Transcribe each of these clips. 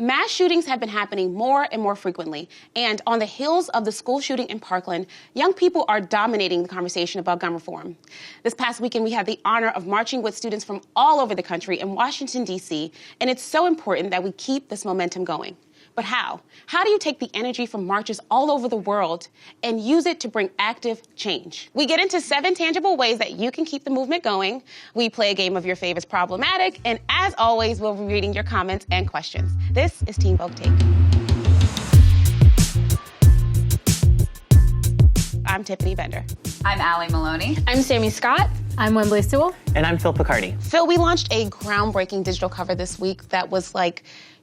Mass shootings have been happening more and more frequently, and on the heels of the school shooting in Parkland, young people are dominating the conversation about gun reform. This past weekend, we had the honor of marching with students from all over the country in Washington, D.C., and it's so important that we keep this momentum going. But how? How do you take the energy from marches all over the world and use it to bring active change? We get into 7 tangible ways that you can keep the movement going. We play a game of your favorite's problematic, and as always, we'll be reading your comments and questions. This is Teen Vogue Take. I'm Tiffany Bender. I'm Allie Maloney. I'm Sammy Scott. I'm Wembley Sewell. And I'm Phil Picardi. Phil, we launched a groundbreaking digital cover this week that was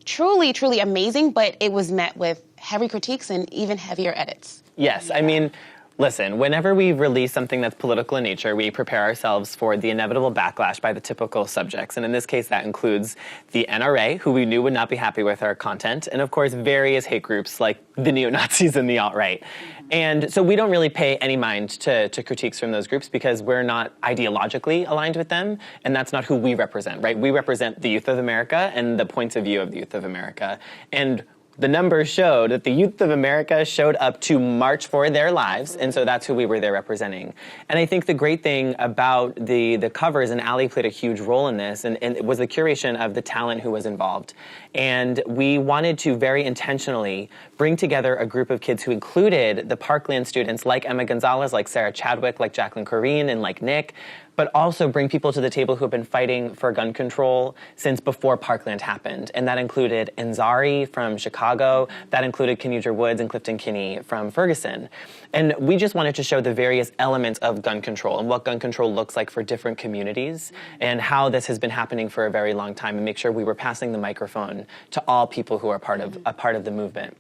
truly, truly amazing, but it was met with heavy critiques and even heavier edits. Yes, yeah. I mean, listen, whenever we release something that's political in nature, we prepare ourselves for the inevitable backlash by the typical subjects. And in this case, that includes the NRA, who we knew would not be happy with our content, and of course, various hate groups like the neo-Nazis and the alt-right. And so we don't really pay any mind to critiques from those groups because we're not ideologically aligned with them, and that's not who we represent, right? We represent the youth of America and the points of view of the youth of America. And the numbers showed that the youth of America showed up to march for their lives, and so that's who we were there representing. And I think the great thing about the covers, and Allie played a huge role in this, and it was the curation of the talent who was involved. And we wanted to very intentionally bring together a group of kids who included the Parkland students like Emma González, like Sarah Chadwick, like Jacqueline Corrine, and like Nick, but also bring people to the table who have been fighting for gun control since before Parkland happened. And that included Enzari from Chicago, that included Kenuja Woods and Clifton Kinney from Ferguson. And we just wanted to show the various elements of gun control and what gun control looks like for different communities and how this has been happening for a very long time, and make sure we were passing the microphone to all people who are a part of the movement.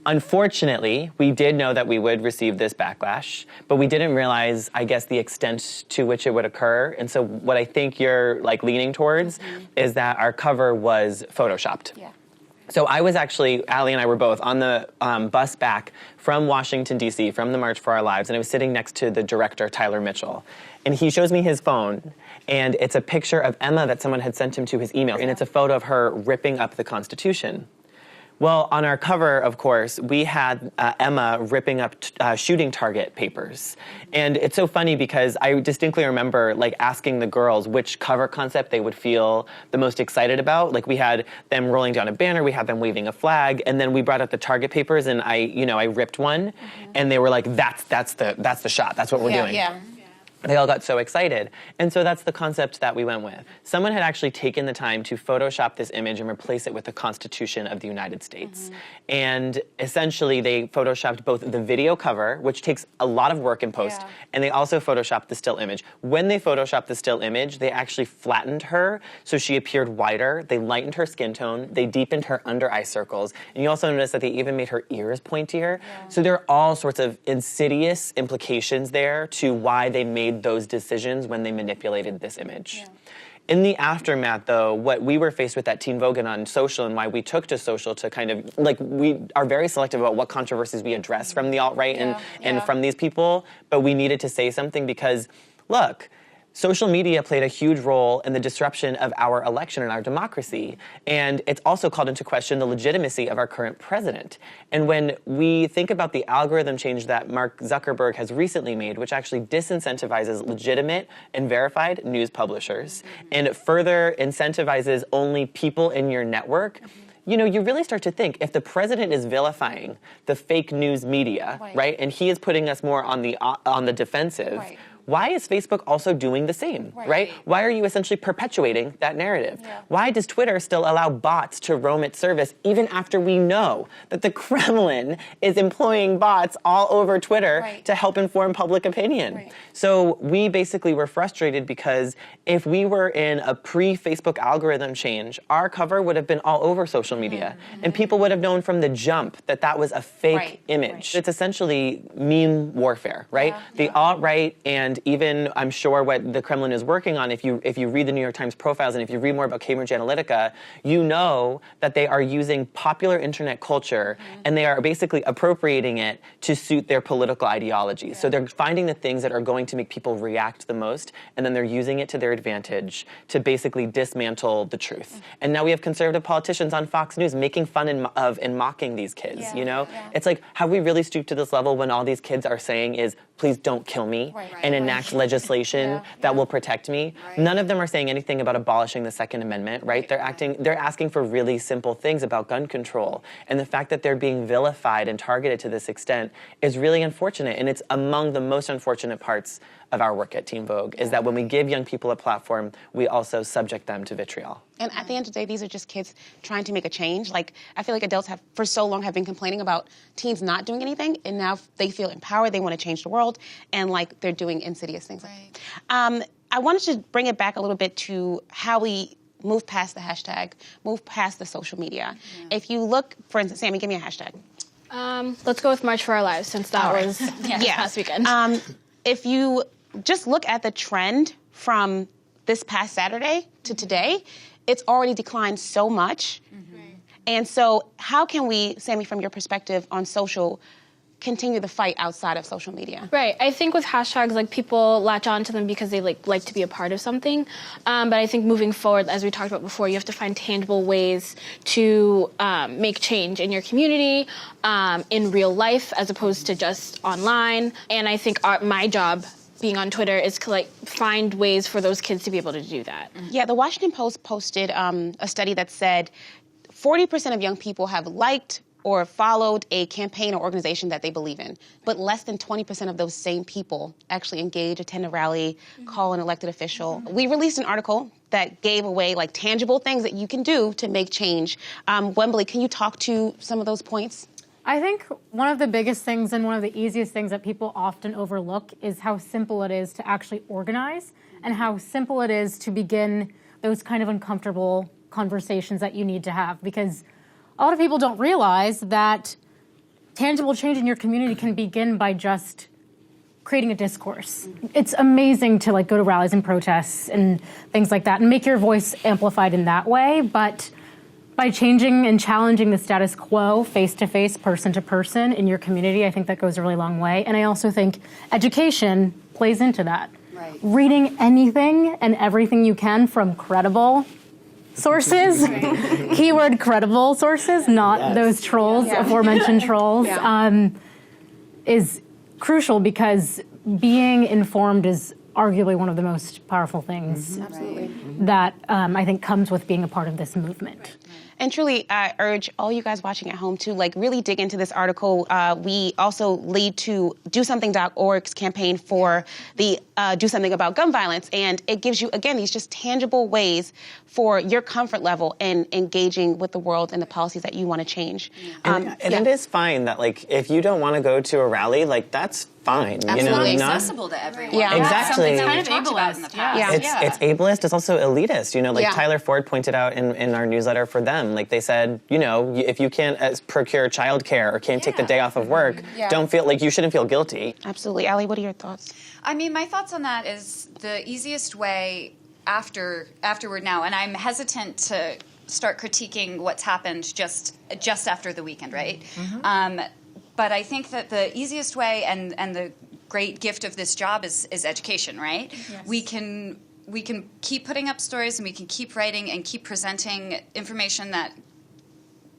Unfortunately, we did know that we would receive this backlash, but we didn't realize, I guess, the extent to which it would occur. And so what I think you're leaning towards is that our cover was photoshopped. Yeah. So I was actually, Allie and I were both on the bus back from Washington, D.C., from the March for Our Lives, and I was sitting next to the director, Tyler Mitchell. And he shows me his phone, and it's a picture of Emma that someone had sent him to his email, and it's a photo of her ripping up the Constitution. Well, on our cover, of course, we had Emma ripping up shooting target papers. And it's so funny because I distinctly remember asking the girls which cover concept they would feel the most excited about. We had them rolling down a banner, we had them waving a flag, and then we brought out the target papers, and I ripped one, and they were like, that's the shot, that's what we're doing. Yeah. They all got so excited. And so that's the concept that we went with. Someone had actually taken the time to Photoshop this image and replace it with the Constitution of the United States. And essentially, they Photoshopped both the video cover, which takes a lot of work in post, and they also Photoshopped the still image. When they Photoshopped the still image, they actually flattened her so she appeared wider. They lightened her skin tone. They deepened her under eye circles. And you also notice that they even made her ears pointier. Yeah. So there are all sorts of insidious implications there to why they made those decisions when they manipulated this image. Yeah. In the aftermath, though, what we were faced with at Teen Vogue and on social, and why we took to social to kind of, we are very selective about what controversies we address from the alt-right and from these people, but we needed to say something because, look, social media played a huge role in the disruption of our election and our democracy. And it's also called into question the legitimacy of our current president. And when we think about the algorithm change that Mark Zuckerberg has recently made, which actually disincentivizes legitimate and verified news publishers and further incentivizes only people in your network, you really start to think, if the president is vilifying the fake news media, right, and he is putting us more on the defensive, why is Facebook also doing the same, right? Why are you essentially perpetuating that narrative? Yeah. Why does Twitter still allow bots to roam its service even after we know that the Kremlin is employing bots all over Twitter to help inform public opinion? So we basically were frustrated because if we were in a pre-Facebook algorithm change, our cover would have been all over social media, and people would have known from the jump that that was a fake image. It's essentially meme warfare, right? The alt-right and And even, I'm sure, what the Kremlin is working on, if you read the New York Times profiles and if you read more about Cambridge Analytica, you know that they are using popular internet culture and they are basically appropriating it to suit their political ideologies. So they're finding the things that are going to make people react the most, and then they're using it to their advantage to basically dismantle the truth. And now we have conservative politicians on Fox News making fun of and mocking these kids, you know? It's like, have we really stooped to this level when all these kids are saying is, please don't kill me, and enact legislation that will protect me? None of them are saying anything about abolishing the Second Amendment, right? They're asking for really simple things about gun control. And the fact that they're being vilified and targeted to this extent is really unfortunate. And it's among the most unfortunate parts of our work at Teen Vogue, is that when we give young people a platform, we also subject them to vitriol. And at the end of the day, these are just kids trying to make a change. Like, I feel like adults have, for so long, have been complaining about teens not doing anything, and now they feel empowered, they want to change the world, and like they're doing insidious things. I wanted to bring it back a little bit to how we move past the hashtag, move past the social media. If you look, for instance, Sammy, give me a hashtag. Let's go with March for Our Lives, since that was last weekend. If you just look at the trend from this past Saturday to today, it's already declined so much. And so how can we, Sammy, from your perspective on social, continue the fight outside of social media? Right. I think with hashtags, like, people latch on to them because they like to be a part of something. But I think moving forward, as we talked about before, you have to find tangible ways to make change in your community, in real life, as opposed to just online. And I think my job being on Twitter is to, like, find ways for those kids to be able to do that. Yeah, the Washington Post posted a study that said 40% of young people have liked or followed a campaign or organization that they believe in, but less than 20% of those same people actually engage, attend a rally, call an elected official. We released an article that gave away, like, tangible things that you can do to make change. Wembley, can you talk to some of those points? I think one of the biggest things and one of the easiest things that people often overlook is how simple it is to actually organize and how simple it is to begin those kind of uncomfortable conversations that you need to have. Because a lot of people don't realize that tangible change in your community can begin by just creating a discourse. It's amazing to, like, go to rallies and protests and things like that and make your voice amplified in that way, but by changing and challenging the status quo face-to-face, person-to-person in your community, I think that goes a really long way. And I also think education plays into that. Reading anything and everything you can from credible sources, keyword credible sources, not those trolls, aforementioned trolls, is crucial, because being informed is arguably one of the most powerful things that I think comes with being a part of this movement. And truly, I urge all you guys watching at home to, like, really dig into this article. We also lead to DoSomething.org's campaign for the Do Something About Gun Violence. And it gives you, again, these just tangible ways for your comfort level in engaging with the world and the policies that you want to change. And it is fine that, like, if you don't want to go to a rally, like, that's fine. Absolutely, you know, accessible to everyone. Yeah, exactly. Something kind of ableist in the past. It's ableist. It's also elitist. You know, like Tyler Ford pointed out in our newsletter for them. Like, they said, you know, if you can't procure childcare or can't take the day off of work, don't feel like you shouldn't feel guilty. Absolutely. Allie, what are your thoughts? I mean, my thoughts on that is the easiest way afterward now, and I'm hesitant to start critiquing what's happened just after the weekend, right? But I think that the easiest way and the great gift of this job is education, right? Yes. We can keep putting up stories, and we can keep writing and keep presenting information that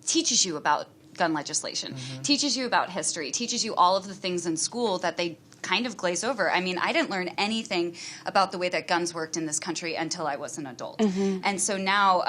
teaches you about gun legislation, teaches you about history, teaches you all of the things in school that they kind of glaze over. I mean, I didn't learn anything about the way that guns worked in this country until I was an adult. And so now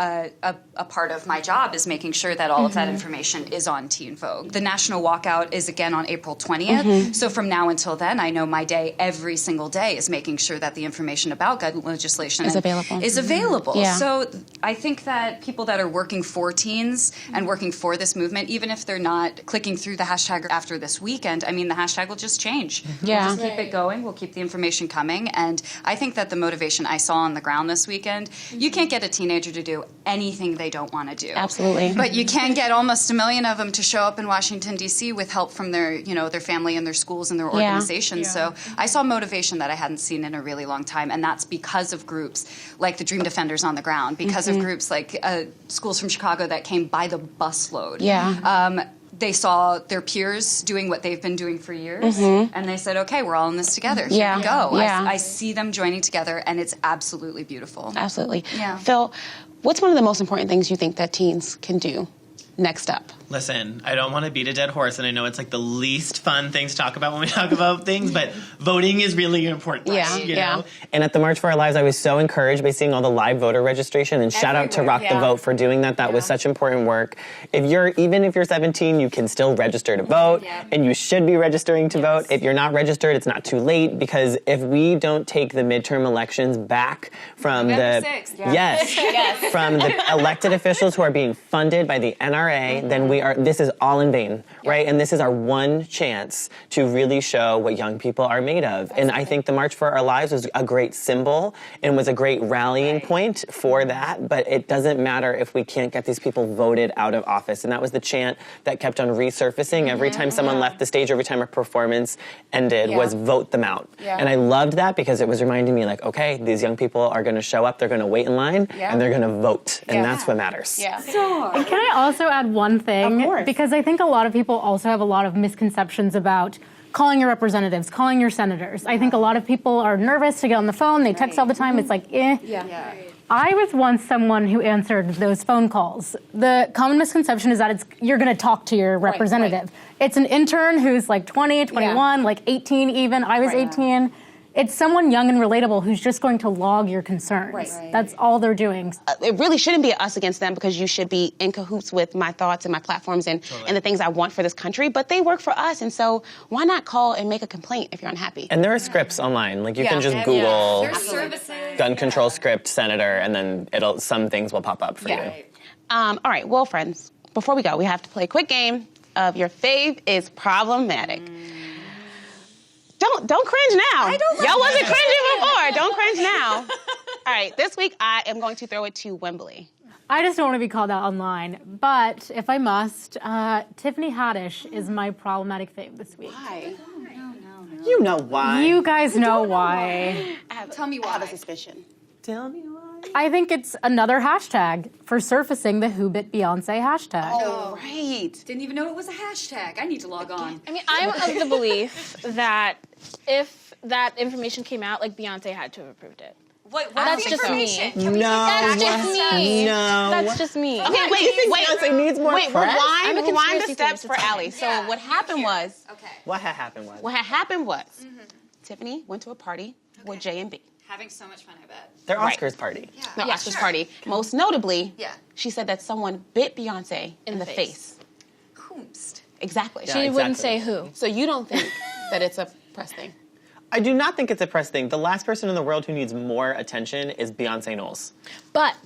a part of my job is making sure that all of that information is on Teen Vogue. The national walkout is again on April 20th. So from now until then, I know my day every single day is making sure that the information about gun legislation is available. Yeah. So I think that people that are working for teens and working for this movement, even if they're not clicking through the hashtag after this weekend, I mean, the hashtag will just change. just keep it going. We'll keep the information coming. And I think that the motivation I saw on the ground this weekend, you can't get a teenager to do anything they don't want to do. Absolutely. But you can get almost 1 million of them to show up in Washington, D.C. with help from their, their family and their schools and their organizations. So I saw motivation that I hadn't seen in a really long time. And that's because of groups like the Dream Defenders on the ground, because of groups like schools from Chicago that came by the busload. Yeah. They saw their peers doing what they've been doing for years, and they said, okay, we're all in this together. Here we go. Yeah. I see them joining together, and it's absolutely beautiful. Absolutely. Yeah. Phil, what's one of the most important things you think that teens can do next up? Listen, I don't want to beat a dead horse, and I know it's like the least fun thing to talk about when we talk about things, but voting is really important. You know? And at the March for Our Lives, I was so encouraged by seeing all the live voter registration, and shout out to Rock the Vote for doing that. That was such important work. Even if you're 17, you can still register to vote, and you should be registering to vote. If you're not registered, it's not too late, because if we don't take the midterm elections back from November the 6th. from the elected officials who are being funded by the NRA, then this is all in vain, right? And this is our one chance to really show what young people are made of. And I think the March for Our Lives was a great symbol and was a great rallying point for that, but it doesn't matter if we can't get these people voted out of office. And that was the chant that kept on resurfacing every time someone left the stage, every time a performance ended, was vote them out. And I loved that because it was reminding me, like, okay, these young people are going to show up, they're going to wait in line, and they're going to vote. And that's what matters. So, can I also add one thing? Of course. Because I think a lot of people also have a lot of misconceptions about calling your representatives, calling your senators. I think a lot of people are nervous to get on the phone. They text all the time. It's like, I was once someone who answered those phone calls. The common misconception is that you're going to talk to your representative. It's an intern who's like 20, 21, like 18 even. I was 18. It's someone young and relatable who's just going to log your concerns. That's all they're doing. It really shouldn't be us against them, because you should be in cahoots with my thoughts and my platforms and the things I want for this country. But they work for us, and so why not call and make a complaint if you're unhappy? And there are scripts online. Like you can just Google gun control script senator, and then some things will pop up for you. All right, well, friends, before we go, we have to play a quick game of Your Fave is Problematic. Don't cringe now. Y'all wasn't cringing before. Don't cringe now. All right, this week I am going to throw it to Wembley. I just don't want to be called out online, but if I must, Tiffany Haddish is my problematic fave this week. Why? You know why. You guys know why. Tell me why. I have a suspicion. Tell me why. I think it's another hashtag for surfacing the Who Bit Beyonce hashtag. Oh, right. Didn't even know it was a hashtag. I need to log on. I mean, I'm of the belief that if that information came out, like, Beyonce had to have approved it. That's just me. No. That's just me. No. That's just me. Okay, You think Beyonce needs more press? I'm a rewind the conspiracy steps theorist, for it's Allie. So Yeah, what happened was, What had happened was Tiffany went to a party with J&B. Having so much fun, I bet. their Oscars party. The Oscars party. Most notably, Yeah. she said that someone bit Beyonce in the face. Whomst. Exactly. She wouldn't say who. So you don't think that it's a press thing? I do not think it's a press thing. The last person in the world who needs more attention is Beyonce Knowles. But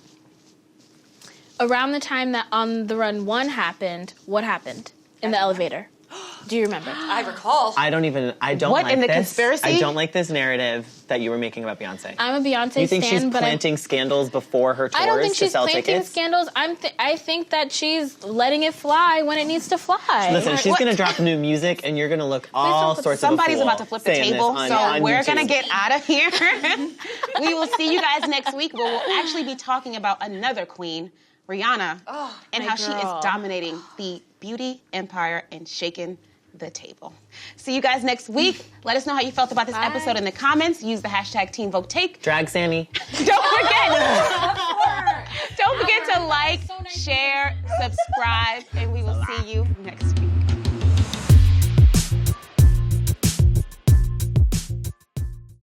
around the time that On the Run 1 happened, what happened in the elevator? Do you remember? I recall. I don't What, like in the this. conspiracy? I don't like this narrative that you were making about Beyonce. I'm a Beyonce You think stan, she's but planting scandals before her tours I don't think to she's sell planting tickets? scandals. I think that she's letting it fly when it needs to fly. Listen, she's going to drop new music, and you're going to look all sorts of a Somebody's fool about to flip the saying this table, on we're YouTube. going to get out of here. We will see you guys next week, where we'll actually be talking about another queen, Rihanna, and how she is dominating the beauty empire and shaking the table. See you guys next week. Let us know how you felt about this episode in the comments. Use the hashtag Teen Vogue Take. Drag Sammy. Don't forget to like, share, subscribe, and we will see you next week.